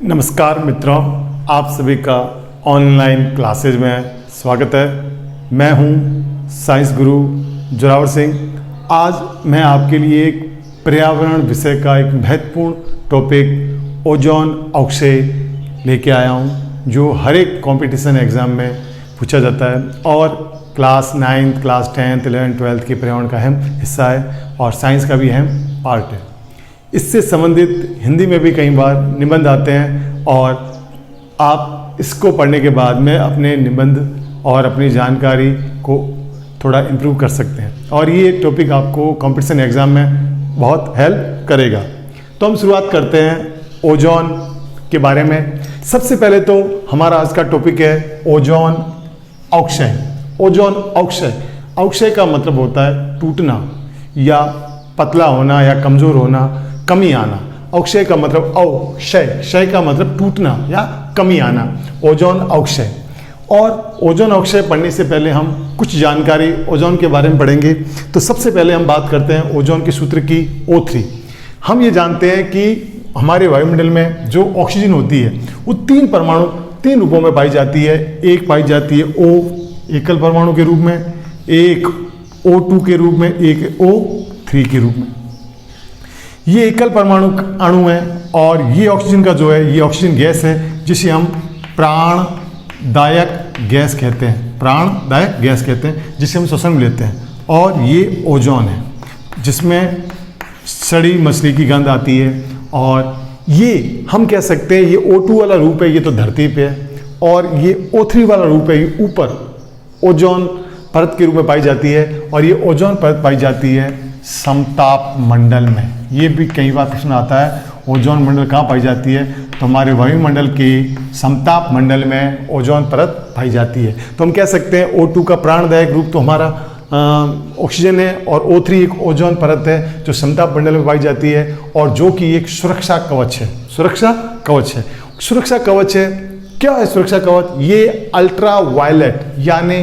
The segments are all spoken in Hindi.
नमस्कार मित्रों, आप सभी का ऑनलाइन क्लासेज में स्वागत है। मैं हूं साइंस गुरु जोरावर सिंह। आज मैं आपके लिए एक पर्यावरण विषय का एक महत्वपूर्ण टॉपिक ओजोन अवक्षय लेके आया हूं, जो हर एक कंपटीशन एग्ज़ाम में पूछा जाता है और क्लास 9, क्लास 10, 11, 12 के पर्यावरण का अहम हिस्सा है और साइंस का भी अहम पार्ट है। इससे संबंधित हिंदी में भी कई बार निबंध आते हैं और आप इसको पढ़ने के बाद में अपने निबंध और अपनी जानकारी को थोड़ा इम्प्रूव कर सकते हैं और ये टॉपिक आपको कंपटीशन एग्ज़ाम में बहुत हेल्प करेगा। तो हम शुरुआत करते हैं ओजोन के बारे में। सबसे पहले तो हमारा आज का टॉपिक है ओजोन अवक्षय। ओजोन अवक्षय, अवक्षय का मतलब होता है टूटना या पतला होना या कमज़ोर होना, कमी आना। अवक्षय का मतलब अवक्षय, क्षय का मतलब टूटना या कमी आना, ओजोन अवक्षय। और ओजोन अवक्षय पढ़ने से पहले हम कुछ जानकारी ओजोन के बारे में पढ़ेंगे। तो सबसे पहले हम बात करते हैं ओजोन के सूत्र की, O3। हम ये जानते हैं कि हमारे वायुमंडल में जो ऑक्सीजन होती है वो तीन रूपों में पाई जाती है। एक पाई जाती है O एकल परमाणु के रूप में, एक O2 के रूप में, एक O3 के रूप में। ये एकल परमाणु अणु है और ये ऑक्सीजन का जो है, ये ऑक्सीजन गैस है जिसे हम प्राणदायक गैस कहते हैं। प्राणदायक गैस कहते हैं जिसे हम श्वसन में लेते हैं। और ये ओजोन है जिसमें सड़ी मछली की गंध आती है। और ये हम कह सकते हैं ये O2 वाला रूप है, ये तो धरती पे है, और ये O3 वाला रूप है, ये ऊपर ओजोन परत के रूप में पाई जाती है। और ये ओजोन परत पाई जाती है समताप मंडल में। ये भी कई बार प्रश्न आता है, ओजोन मंडल कहाँ पाई जाती है? तो हमारे वायुमंडल के समताप मंडल में ओजोन परत पाई जाती है। तो हम कह सकते हैं O2 का प्राणदायक रूप तो हमारा ऑक्सीजन है और O3 एक ओजोन परत है जो समताप मंडल में पाई जाती है और जो कि एक सुरक्षा कवच है। सुरक्षा कवच है। सुरक्षा कवच है। क्या है सुरक्षा कवच? ये अल्ट्रा वायलेट यानी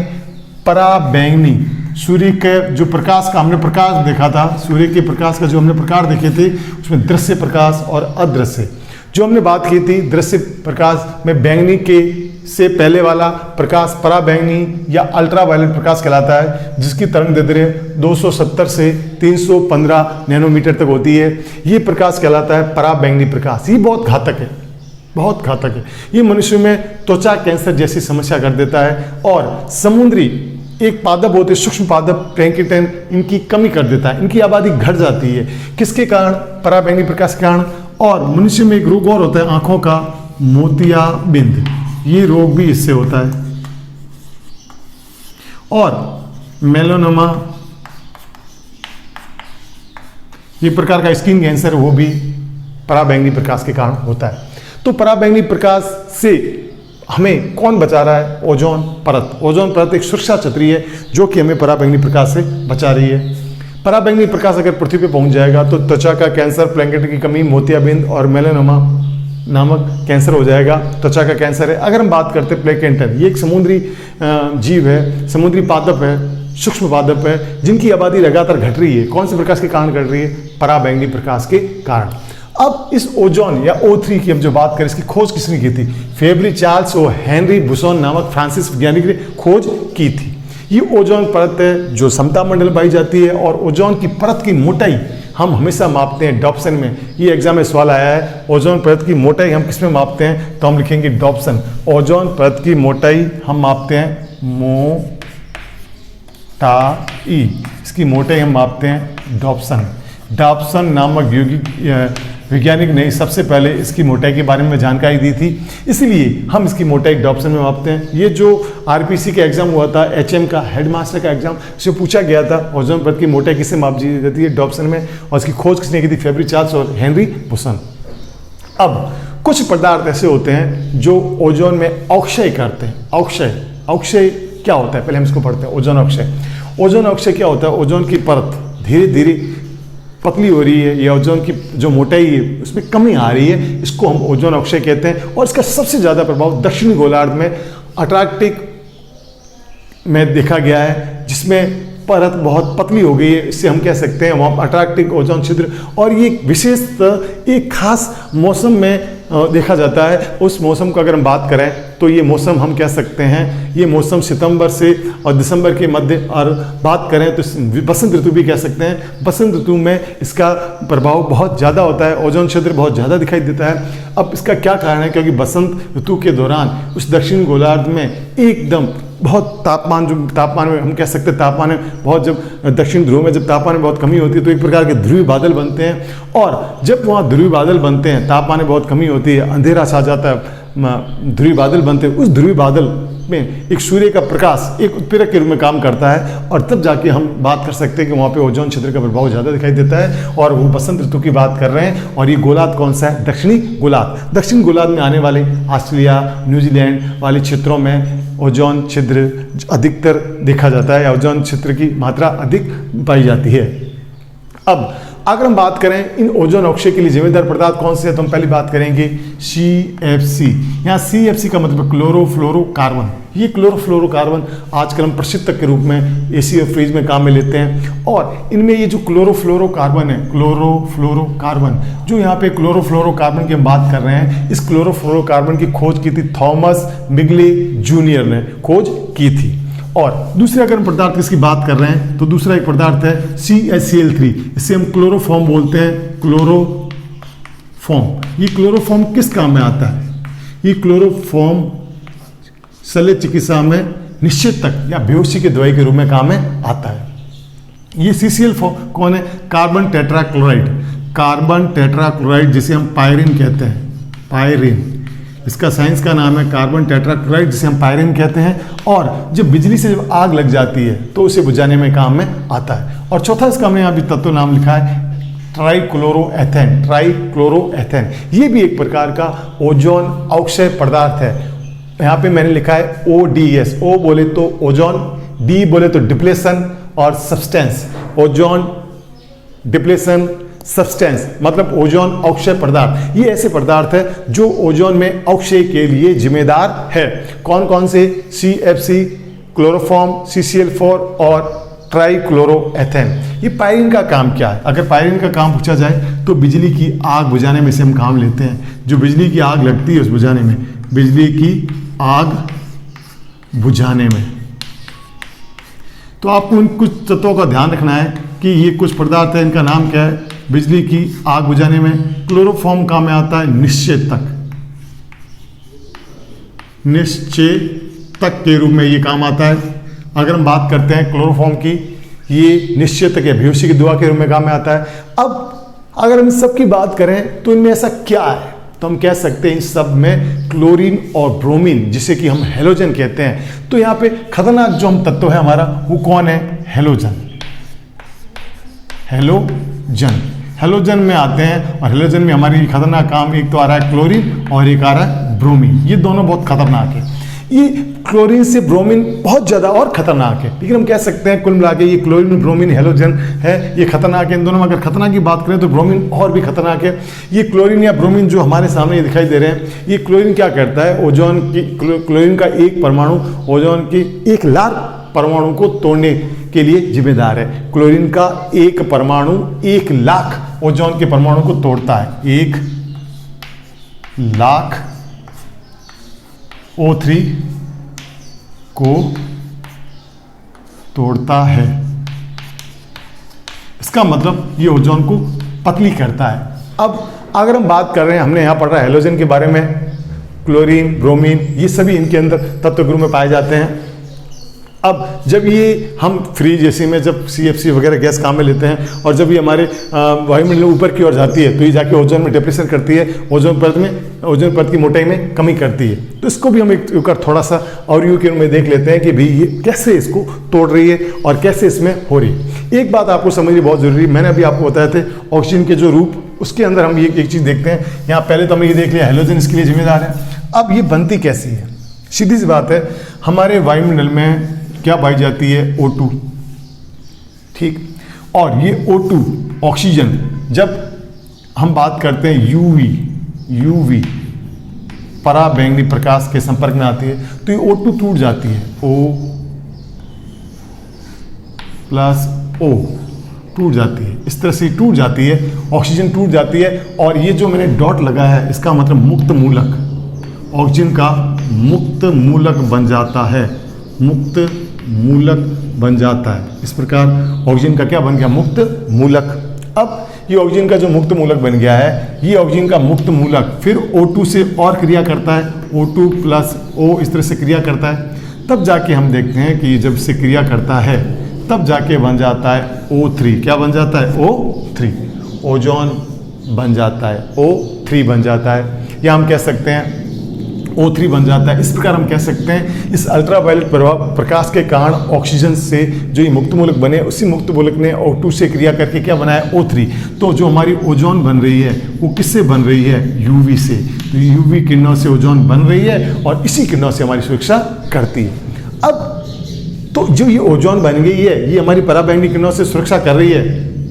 पराबैंगनी सूर्य के जो प्रकाश का हमने प्रकाश देखा था, सूर्य के प्रकाश का जो हमने प्रकार देखे थे उसमें दृश्य प्रकाश और अदृश्य। जो हमने बात की थी दृश्य प्रकाश में बैंगनी के से पहले वाला प्रकाश पराबैंगनी या अल्ट्रा वायलेट प्रकाश कहलाता है, जिसकी तरंग दैर्ध्य 270 से 315 नैनोमीटर तक होती है। ये प्रकाश कहलाता है पराबैंगनी प्रकाश। ये बहुत घातक है, बहुत घातक है। ये मनुष्य में त्वचा कैंसर जैसी समस्या कर देता है और समुद्री एक पादप होते हैं, सूक्ष्म पादप प्लैंकटन, इनकी कमी कर देता है। इनकी आबादी घट जाती है। किसके कारण? पराबैंगनी प्रकाश के कारण। और मनुष्य में एक रोग और होता है आंखों का, मोतियाबिंद। ये रोग भी इससे होता है। और मेलानोमा, ये प्रकार का स्किन कैंसर, वो भी पराबैंगनी प्रकाश के कारण होता है। तो पराबैंगनी प्रकाश से हमें कौन बचा रहा है? ओजोन परत। ओजोन परत एक सुरक्षा छतरी है जो कि हमें पराबैंगनी प्रकाश से बचा रही है। पराबैंगनी प्रकाश अगर पृथ्वी पे पहुंच जाएगा तो त्वचा का कैंसर, प्लैंकटन की कमी, मोतियाबिंद और मेलानोमा नामक कैंसर हो जाएगा। त्वचा का कैंसर है। अगर हम बात करते हैं प्लैंकटन, ये एक समुद्री जीव है, समुद्री पादप है, सूक्ष्म पादप है, जिनकी आबादी लगातार घट रही है। कौन से प्रकाश के कारण घट रही है? पराबैंगनी प्रकाश के कारण। अब इस ओजोन या O3 की हम जो बात करें, इसकी खोज किसने की थी? फेब्री चार्ल्स और हेनरी बुसोन नामक फ्रांसीसी वैज्ञानिक ने खोज की थी। ये ओजोन परत है जो समताप मंडल में पाई जाती है और ओजोन की परत की मोटाई हम हमेशा मापते हैं डॉप्सन में। ये एग्जाम में सवाल आया है, ओजोन परत की मोटाई हम किस में मापते हैं? तो हम लिखेंगे डॉप्सन। ओजोन परत की मोटाई हम मापते हैं मोटाई, इसकी मोटाई हम मापते हैं डॉप्सन। डॉप्सन नामक वैज्ञानिक ने सबसे पहले इसकी मोटाई के बारे में जानकारी दी थी, इसलिए हम इसकी मोटाई डॉप्सन में मापते हैं। ये जो आरपीसी का एग्जाम हुआ था, HM का हेडमास्टर का एग्जाम, उससे पूछा गया था ओजोन परत की मोटाई किससे मापी जाती है? डॉप्सन में। और इसकी खोज किसने की थी? फेब्री चार्ल्स और हेनरी बुसन। अब कुछ पदार्थ ऐसे होते हैं जो ओजोन में अवक्षय करते हैं। अवक्षय, अवक्षय क्या होता है? पहले हम इसको पढ़ते हैं। ओजोन अवक्षय। ओजोन अवक्षय क्या होता है? ओजोन की परत धीरे धीरे पतली हो रही है या ओजोन की जो मोटाई है उसमें कमी आ रही है, इसको हम ओजोन अवक्षय कहते हैं। और इसका सबसे ज़्यादा प्रभाव दक्षिणी गोलार्ध में अंटार्कटिक में देखा गया है, जिसमें परत बहुत पतली हो गई है। इससे हम कह सकते हैं वहाँ अंटार्कटिक ओजोन छिद्र, और ये विशेषतः एक खास मौसम में देखा जाता है। उस मौसम को अगर हम बात करें तो ये मौसम हम कह सकते हैं, ये मौसम सितंबर से और दिसंबर के मध्य, और बात करें तो बसंत ऋतु भी कह सकते हैं। बसंत ऋतु में इसका प्रभाव बहुत ज़्यादा होता है, ओजोन क्षेत्र बहुत ज़्यादा दिखाई देता है। अब इसका क्या कारण है? क्योंकि बसंत ऋतु के दौरान उस दक्षिण गोलार्ध में एकदम बहुत तापमान में हम कह सकते हैं, तापमान में बहुत, जब दक्षिण ध्रुव में जब तापमान में बहुत कमी होती है तो एक प्रकार के ध्रुवीय बादल बनते हैं, और जब वहाँ ध्रुवीय बादल बनते हैं, तापमान में बहुत कमी होती है, अंधेरा छा जाता है, ध्रुवीय बादल बनते हैं। उस ध्रुवीय बादल में एक सूर्य का प्रकाश एक उत्प्रेरक के रूप में काम करता है, और तब जाके हम बात कर सकते हैं कि वहाँ पे ओजोन क्षेत्र का प्रभाव ज़्यादा दिखाई देता है। और वो बसंत ऋतु की बात कर रहे हैं, और ये गोलार्ध कौन सा है? दक्षिणी गोलार्ध। दक्षिण गोलार्ध में आने वाले ऑस्ट्रेलिया, न्यूजीलैंड वाले क्षेत्रों में ओजोन छिद्र अधिकतर देखा जाता है, या ओजोन छिद्र की मात्रा अधिक पाई जाती है। अब अगर हम बात करें इन ओजोन अक्षय के लिए जिम्मेदार पदार्थ कौन से हैं, तो हम पहली बात करेंगे CFC। यहाँ CFC का मतलब क्लोरोफ्लोरोकार्बन। ये क्लोरोफ्लोरोकार्बन आजकल हम प्रशीतक के रूप में एसी और फ्रिज में काम में लेते हैं, और इनमें ये जो क्लोरोफ्लोरोकार्बन है, क्लोरोफ्लोरोकार्बन, जो यहाँ पे क्लोरोफ्लोरोकार्बन की हम बात कर रहे हैं, इस क्लोरोफ्लोरोकार्बन की खोज की थी थॉमस मिगले जूनियर ने खोज की थी। और दूसरे अगर हम पदार्थ किसकी बात कर रहे हैं तो दूसरा एक पदार्थ है CaCl3। इसे हम क्लोरोफॉर्म बोलते हैं, क्लोरोफॉर्म। ये क्लोरोफॉर्म किस काम में आता है? ये क्लोरोफॉर्म शल्य चिकित्सा में निश्चेतक या बेहोशी की दवाई के रूप में काम में आता है। ये CCl कौन है? Carbon tetrachloride. कार्बन टेट्राक्लोराइड जिसे हम पायरिन कहते हैं, पायरिन, इसका साइंस का नाम है कार्बन टेट्राक्लोराइड, जिसे हम पायरिन कहते हैं। और जब बिजली से जब आग लग जाती है तो उसे बुझाने में काम में आता है। और चौथा इसका हमने यहाँ भी तत्व नाम लिखा है ट्राइक्लोरोएथेन। ट्राइक्लोरोएथेन ये भी एक प्रकार का ओजोन अक्षय पदार्थ है। यहाँ पे मैंने लिखा है ODS। O बोले तो ओजोन, D बोले तो डिप्लेशन, और सब्सटेंस, ओजोन डिप्लेशन सब्सटेंस मतलब ओजोन अक्षय पदार्थ। ये ऐसे पदार्थ है जो ओजोन में अक्षय के लिए जिम्मेदार है। कौन कौन से? CFC, क्लोरोफॉर्म, CCl4 और ट्राइक्लोरोएथेन। ये पायरिन का काम क्या है? अगर पायरिन का काम पूछा जाए तो बिजली की आग बुझाने में से हम काम लेते हैं। जो बिजली की आग लगती है उस बुझाने में, बिजली की आग बुझाने में। तो आपको इन कुछ तत्वों का ध्यान रखना है कि ये कुछ पदार्थ है, इनका नाम क्या है? बिजली की आग बुझाने में क्लोरोफॉर्म काम में आता है निश्चेतक। निश्चेतक के रूप में ये काम आता है। अगर हम बात करते हैं क्लोरोफॉर्म की, ये निश्चेतक या बेहोशी की दवा के रूप में काम में आता है। अब अगर हम सब की बात करें तो इनमें ऐसा क्या है, तो हम कह सकते हैं इन सब में क्लोरीन और ब्रोमीन, जिसे कि हम हेलोजन कहते हैं। तो यहाँ पे खतरनाक जो हम तत्व है हमारा, वो कौन है? हेलोजन। हेलोजन, हेलोजन में आते हैं, और हेलोजन में हमारी खतरनाक काम, एक तो आ रहा है क्लोरीन और एक आ रहा है ब्रोमीन। ये दोनों बहुत खतरनाक है। ये क्लोरीन से ब्रोमीन बहुत ज़्यादा और खतरनाक है, लेकिन हम कह सकते हैं कुल मिला के ये क्लोरीन, ब्रोमीन, हेलोजन है, ये खतरनाक है। इन दोनों में अगर खतरनाक की बात करें तो ब्रोमीन और भी खतरनाक है। ये क्लोरीन या ब्रोमीन जो हमारे सामने दिखाई दे रहे हैं, ये क्लोरीन क्या करता है? ओजोन की, क्लोरीन का एक परमाणु ओजोन की 1,00,000 परमाणु को तोड़ने के लिए जिम्मेदार है। क्लोरीन का एक परमाणु 1,00,000 ओजोन के परमाणु को तोड़ता है। 1,00,000 O3 को तोड़ता है। इसका मतलब ये ओजोन को पतली करता है। अब अगर हम बात कर रहे हैं, हमने यहां पढ़ा हेलोजन के बारे में, क्लोरीन, ब्रोमीन, ये सभी इनके अंदर तत्व गुण में पाए जाते हैं। अब जब ये हम फ्रिज जैसे में जब CFC वगैरह गैस काम में लेते हैं, और जब ये हमारे वायुमंडल ऊपर की ओर जाती है तो ये जाके ओजोन में डिप्रेशन करती है, ओजोन परत की मोटाई में कमी करती है। तो इसको भी हम एक थोड़ा सा और यू के में देख लेते हैं कि भाई ये कैसे इसको तोड़ रही है और कैसे इसमें हो रही है। एक बात आपको समझनी बहुत जरूरी है, मैंने अभी आपको बताया थे ऑक्सीजन के जो रूप, उसके अंदर हम ये एक चीज़ देखते हैं। यहाँ पहले तो हमने ये देख लिया हेलोजन इसके लिए जिम्मेदार है। अब ये बनती कैसी है? सीधी सी बात है, हमारे वायुमंडल में क्या पाई जाती है? O2, ठीक। और ये O2 ऑक्सीजन जब हम बात करते हैं UV पराबैंगनी प्रकाश के संपर्क में आती है तो ये O2 टूट जाती है, O+O टूट जाती है, इस तरह से टूट जाती है, ऑक्सीजन टूट जाती है। और ये जो मैंने डॉट लगाया है इसका मतलब मुक्त मूलक, ऑक्सीजन का मुक्त मूलक बन जाता है, मुक्त मूलक बन जाता है। इस प्रकार ऑक्सीजन का क्या बन गया, मुक्त मूलक। अब ये ऑक्सीजन का जो मुक्त मूलक बन गया है, ये ऑक्सीजन का मुक्त मूलक फिर O2 से और क्रिया करता है, O2 प्लस O इस तरह से क्रिया करता है। तब जाके हम देखते हैं कि जब से क्रिया करता है तब जाके बन जाता है O3। क्या बन जाता है, O3, ओजोन बन जाता है, O3 बन जाता है, या हम कह सकते हैं O3 बन जाता है। इस प्रकार हम कह सकते हैं इस अल्ट्रावायलेट प्रकाश के कारण ऑक्सीजन से जो ये मुक्त मूलक बने, उसी मुक्त मूलक ने O2 से क्रिया करके क्या बनाया, O3। तो जो हमारी ओजोन बन रही है वो किससे बन रही है, UV से। तो UV किरणों से ओजोन बन रही है और इसी किरणों से हमारी सुरक्षा करती है। अब तो जो ये ओजोन बन गई है ये हमारी पराबैंगनी किरणों से सुरक्षा कर रही है।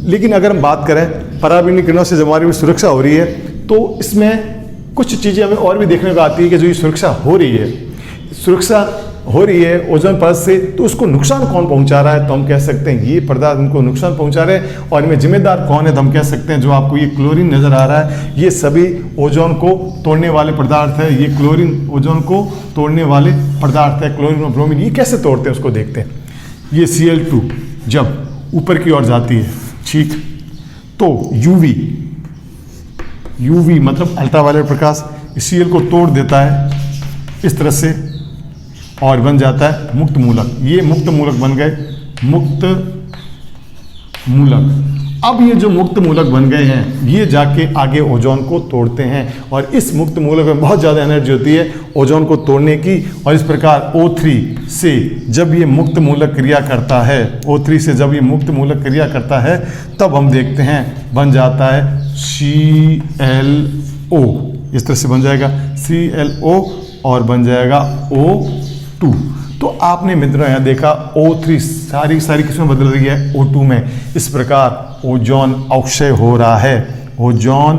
लेकिन अगर हम बात करें पराबैंगनी किरणों से जब हमारी सुरक्षा हो रही है तो इसमें कुछ चीज़ें हमें और भी देखने को आती है कि जो ये सुरक्षा हो रही है, सुरक्षा हो रही है ओजोन परत से, तो उसको नुकसान कौन पहुंचा रहा है, तो हम कह सकते हैं ये पदार्थ उनको नुकसान पहुंचा रहे हैं। और इनमें जिम्मेदार कौन है, तो हम कह सकते हैं जो आपको ये क्लोरीन नजर आ रहा है, ये सभी ओजोन को तोड़ने वाले पदार्थ है। ये क्लोरीन ओजोन को तोड़ने वाले पदार्थ है, क्लोरीन और ब्रोमीन। ये कैसे तोड़ते हैं उसको देखते हैं। ये Cl2 जब ऊपर की ओर जाती है, ठीक, तो UV मतलब अल्ट्रावायलेट प्रकाश Cl को तोड़ देता है इस तरह से और बन जाता है मुक्त मूलक। ये मुक्त मूलक बन गए, मुक्त मूलक। अब ये जो मुक्त मूलक बन गए हैं ये जाके आगे ओजोन को तोड़ते हैं और इस मुक्त मूलक में बहुत ज़्यादा एनर्जी होती है ओजोन को तोड़ने की। और इस प्रकार O3 से जब ये मुक्त मूलक क्रिया करता है, O3 से जब ये मुक्त मूलक क्रिया करता है तब हम देखते हैं बन जाता है ClO। इस तरह से बन जाएगा ClO और बन जाएगा O2। तो आपने मित्रों यहाँ देखा O3 सारी किसमें बदल रही है, O2 में। इस प्रकार ओजोन अवक्षय हो रहा है, ओजोन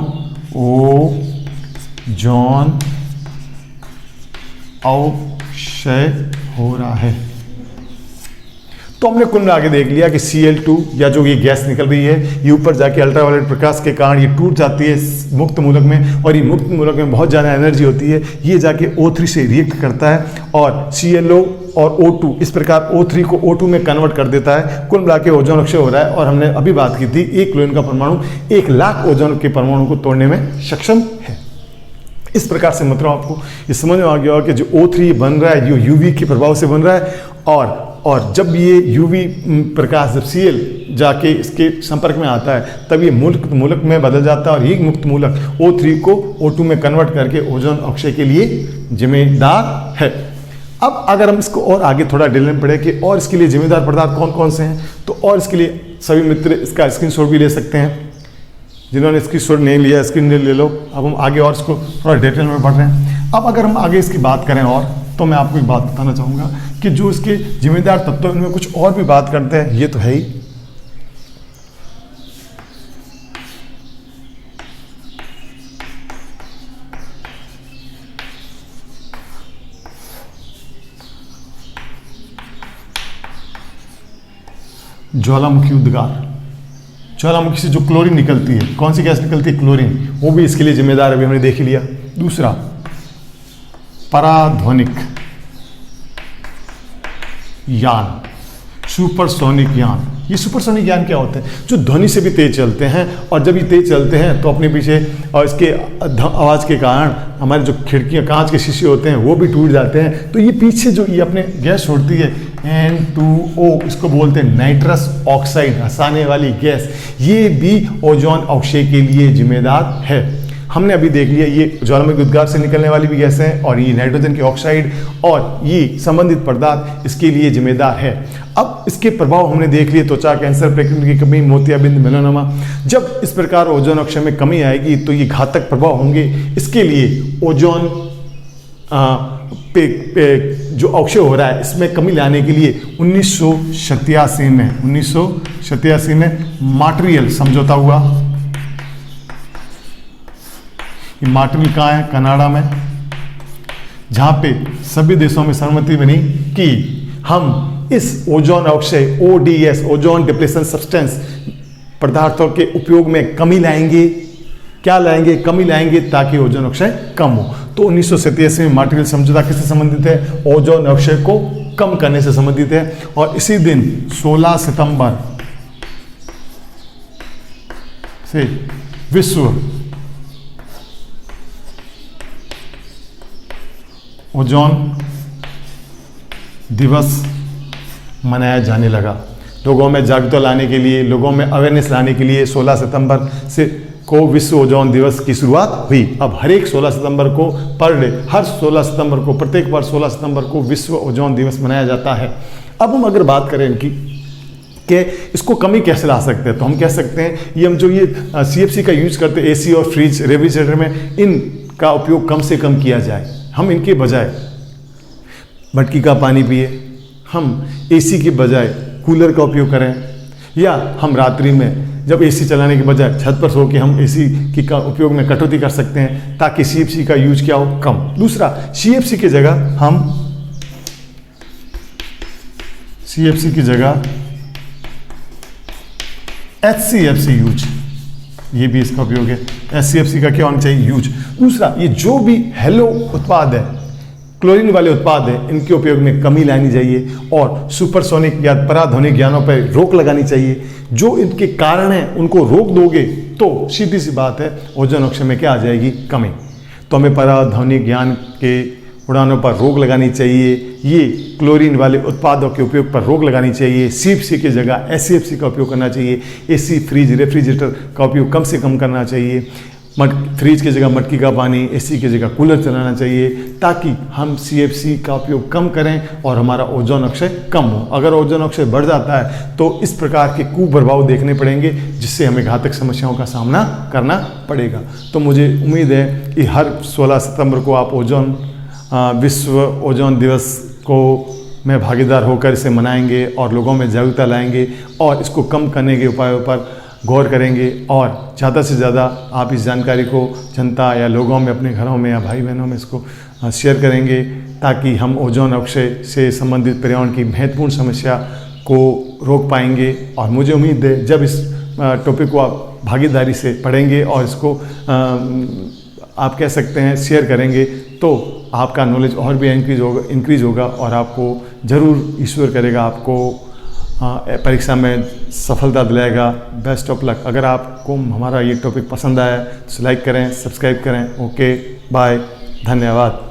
अवक्षय हो रहा है। तो हमने कुल मिला के देख लिया कि Cl2 या जो ये गैस निकल रही है ये ऊपर जाके अल्ट्रावायलेट प्रकाश के कारण ये टूट जाती है मुक्त मूलक में, और ये मुक्त मूलक में बहुत ज़्यादा एनर्जी होती है। ये जाके O3 से रिएक्ट करता है और ClO और O2 इस प्रकार O3 को O2 में कन्वर्ट कर देता है। कुल मिला के ओजोन अक्षय हो रहा है। और हमने अभी बात की थी एक क्लोरीन का परमाणु 1 लाख ओजोन के परमाणु को तोड़ने में सक्षम है। इस प्रकार से मतलब आपको ये समझ में आ गया कि जो O3 बन रहा है ये UV के प्रभाव से बन रहा है। और जब ये UV प्रकाश जब Cl जाके इसके संपर्क में आता है तब ये मुक्त मूलक में बदल जाता है और ये मुक्त मूलक O3 को O2 में कन्वर्ट करके ओजोन अक्षय के लिए जिम्मेदार है। अब अगर हम इसको और आगे थोड़ा डिटेल में पढ़े कि और इसके लिए जिम्मेदार पदार्थ कौन कौन से हैं, तो और इसके लिए सभी मित्र इसका स्क्रीनशॉट भी ले सकते हैं। जिन्होंने स्क्रीनशॉट नहीं लिया स्क्रीन ले लो। अब हम आगे और इसको थोड़ा डिटेल में पढ़ रहे हैं। अब अगर हम आगे इसकी बात करें और, तो मैं आपको एक बात बताना चाहूँगा कि जो इसके जिम्मेदार तत्व इनमें कुछ और भी बात करते हैं, ये तो है ही। ज्वालामुखी उद्गार, ज्वालामुखी से जो क्लोरीन निकलती है, कौन सी गैस निकलती है, क्लोरीन, वो भी इसके लिए जिम्मेदार है, अभी हमने देख लिया। दूसरा पराध्वनिक यान, सुपरसोनिक यान। ये सुपरसोनिक यान क्या होते हैं, जो ध्वनि से भी तेज चलते हैं, और जब ये तेज चलते हैं तो अपने पीछे और इसके आवाज़ के कारण हमारे जो खिड़कियाँ कांच के शीशे होते हैं वो भी टूट जाते हैं। तो ये पीछे जो ये अपने गैस छोड़ती है N2O, इसको बोलते हैं नाइट्रस ऑक्साइड, हंसाने वाली गैस, ये भी ओजोन अवक्षय के लिए जिम्मेदार है। हमने अभी देख लिया ये ज्वालामुखी उद्गार से निकलने वाली भी गैसें हैं और ये नाइट्रोजन की ऑक्साइड और ये संबंधित पदार्थ इसके लिए जिम्मेदार है। अब इसके प्रभाव हमने देख लिए, त्वचा कैंसर, प्रेग्नेंसी की कमी, मोतियाबिंद, मेलानोमा। जब इस प्रकार ओजोन अक्षय में कमी आएगी तो ये घातक प्रभाव होंगे। इसके लिए ओजोन पे जो अवक्षय हो रहा है इसमें कमी लाने के लिए 1987 में मॉन्ट्रियल समझौता हुआ। ये मॉन्ट्रियल कहाँ है, कनाडा में, जहाँ पे सभी देशों में सहमति बनी कि हम इस ओजोन अवक्षय ODS, ओजोन डिप्लेशन सब्सटेंस, पदार्थों के उपयोग में कमी लाएंगे। क्या लाएंगे? कमी लाएंगे ताकि ओजोन अक्षय कम हो। तो 1987 में मॉन्ट्रियल समझौता किससे संबंधित है? ओजोन अक्षय को कम करने से संबंधित है। और इसी दिन 16 सितंबर से विश्व ओजोन दिवस मनाया जाने लगा। लोगों में जागरूकता लाने के लिए, लोगों में अवेयरनेस लाने के लिए 16 सितंबर से को विश्व ओजोन दिवस की शुरुआत हुई। अब हर एक 16 सितंबर को पर डे, हर 16 सितंबर को, प्रत्येक बार 16 सितंबर को विश्व ओजोन दिवस मनाया जाता है। अब हम अगर बात करें इनकी कि इसको कमी कैसे ला सकते हैं, तो हम कह सकते हैं ये हम जो ये CFC का यूज करते हैं AC और फ्रिज, रेफ्रिजरेटर में, इनका उपयोग कम से कम किया जाए। हम इनके बजाय मटकी का पानी पिए, हम AC के बजाय कूलर का उपयोग करें, या हम रात्रि में जब AC चलाने के बजाय छत पर सो के हम AC की का उपयोग में कटौती कर सकते हैं, ताकि CFC का यूज क्या हो? कम। दूसरा, CFC की जगह हम CFC की जगह HCFC यूज, ये भी इसका उपयोग है। HCFC का क्या होना चाहिए? यूज। दूसरा, ये जो भी हेलो उत्पाद है, क्लोरीन वाले उत्पाद है, इनके उपयोग में कमी लानी चाहिए और सुपरसोनिक या पराध्वनिक यानों पर रोक लगानी चाहिए। जो इनके कारण है उनको रोक दोगे तो सीधी सी बात है ओजोन अक्षय में क्या आ जाएगी? कमी। तो हमें पराध्वनिक यान के उड़ानों पर रोक लगानी चाहिए, ये क्लोरीन वाले उत्पादों के उपयोग पर रोक लगानी चाहिए, CFC की जगह HCFC का उपयोग करना चाहिए, AC, फ्रिज, रेफ्रिजरेटर का उपयोग कम से कम करना चाहिए, फ्रिज की जगह मटकी का पानी, AC की जगह कूलर चलाना चाहिए, ताकि हम CFC का उपयोग कम करें और हमारा ओजोन अक्षय कम हो। अगर ओजोन अक्षय बढ़ जाता है तो इस प्रकार के कुप्रभाव देखने पड़ेंगे, जिससे हमें घातक समस्याओं का सामना करना पड़ेगा। तो मुझे उम्मीद है कि हर 16 सितंबर को आप विश्व ओजोन दिवस को में भागीदार होकर इसे मनाएंगे और लोगों में जागरूकता लाएंगे और इसको कम करने के उपायों पर गौर करेंगे, और ज़्यादा से ज़्यादा आप इस जानकारी को जनता या लोगों में, अपने घरों में या भाई बहनों में इसको शेयर करेंगे, ताकि हम ओजोन अक्षय से संबंधित पर्यावरण की महत्वपूर्ण समस्या को रोक पाएंगे। और मुझे उम्मीद है जब इस टॉपिक को आप भागीदारी से पढ़ेंगे और इसको आप कह सकते हैं शेयर करेंगे, तो आपका नॉलेज और भी इंक्रीज होगा और आपको ज़रूर ईश्वर करेगा आपको परीक्षा में सफलता दिलाएगा। Best of luck. अगर आपको हमारा ये टॉपिक पसंद आया तो लाइक करें, सब्सक्राइब करें। ओके, बाय, धन्यवाद।